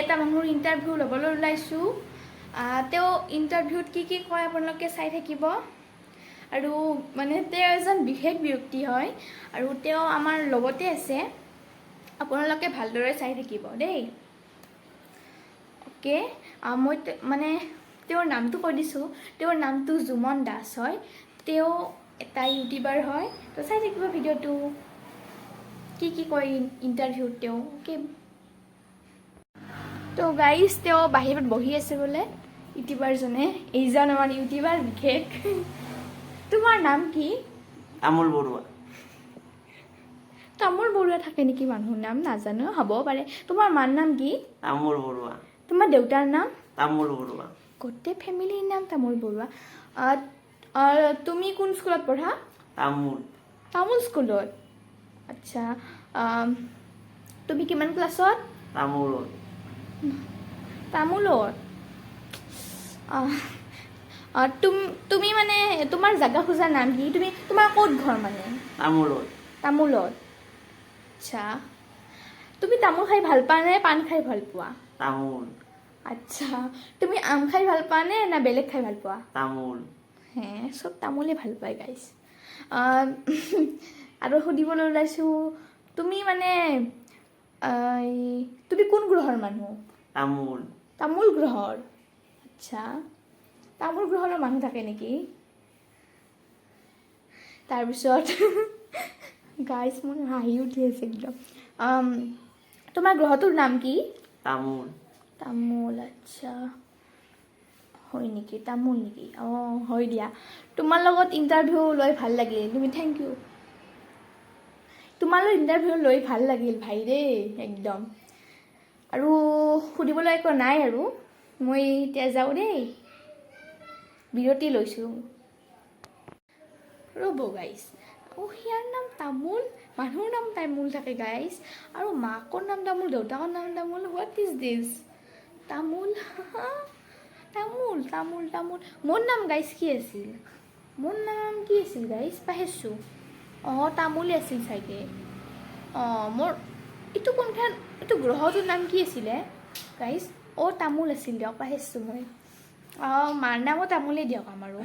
এটা মানুহৰ ইণ্টাৰভিউ ল'বলৈ ওলাইছোঁ তেওঁ ইণ্টাৰভিউত কি কয় আপোনালোকে চাই থাকিব আৰু মানে তেওঁ এজন বিশেষ ব্যক্তি হয় আৰু তেওঁ আমাৰ লগতে আছে আপোনালোকে ভালদৰে চাই থাকিব দেই ওকে মই মানে তেওঁৰ নামটো কৈ দিছোঁ তেওঁৰ নামটো জুমন দাস হয় তেওঁ এটা ইউটিউবাৰ হয় তো চাই থাকিব ভিডিঅ'টো কি কয় ইণ্টাৰভিউত তেওঁ ওকে তো গাইজ তেওঁ বাহিৰত বহি আছে বোলে ইউটিউবাৰজনে এইজন আমাৰ ইউটিউবাৰ বিশেষ তোমাৰ নাম কি তামোল বৰুৱা তামোল বৰুৱা থাকে নেকি মানুহৰ নাম নাজানো হ'ব পাৰে তোমাৰ মাৰ নাম কি তামোল বৰুৱা তোমাৰ দেউতাৰ নাম তামোল বৰুৱা গোটেই ফেমিলিৰ নাম তামোল বৰুৱা তুমি কোন স্কুলত পঢ়া তামোল স্কুলত আচ্ছা তুমি কিমান ক্লাছত তামোলত তুমি মানে তোমাৰ জাগা খোজাৰ নাম কি তুমি তোমাৰ ক'ত ঘৰ মানে তামোলত আচ্ছা তুমি তামোল খাই ভাল পোৱা নে পাণ খাই ভাল পোৱা আচ্ছা তুমি আম খাই ভাল পোৱা নে না বেলেগ খাই ভাল পোৱা হে চব তামোলে ভাল পায় গাইজ আৰু সুধিবলৈ ওলাইছোঁ তুমি মানে তুমি কোন গ্ৰহৰ মানুহ তামোল গ্ৰহৰ আচ্ছা তামোল গ্ৰহৰ মানুহ থাকে নেকি তাৰপিছত গাইজ মোৰ হাঁহি উঠি আছে একদম তোমাৰ গ্ৰহটোৰ নাম কি তামোল আচ্ছা হয় নেকি তামোল নেকি অঁ হয় দিয়া তোমাৰ লগত ইণ্টাৰভিউ লৈ ভাল লাগিল তুমি থেংক ইউ তোমালৈ ইণ্টাৰভিউ লৈ ভাল লাগিল ভাই দেই একদম আৰু সুধিবলৈ একো নাই আৰু মই এতিয়া যাওঁ দেই বিৰতি লৈছোঁ ৰ'ব গাইজ ইয়াৰ নাম তামোল মানুহৰ নাম তামোল থাকে গাইজ আৰু মাকৰ নাম তামোল দেউতাকৰ নাম তামোল হোৱাট ইজ দিছ তামোল তামোল তামোল তামোল মোৰ নাম গাইজ কি আছিল গাইজ পাহৰিছোঁ অঁ তামোলে আছিল চাগে অঁ মোৰ এইটো কোনখন এইটো গ্ৰহটোৰ নাম কি আছিলে গাইজ অঁ তামোল আছিল দিয়ক পাহৰিছোঁ মই অঁ মাৰ নামো তামোলেই দিয়ক আমাৰো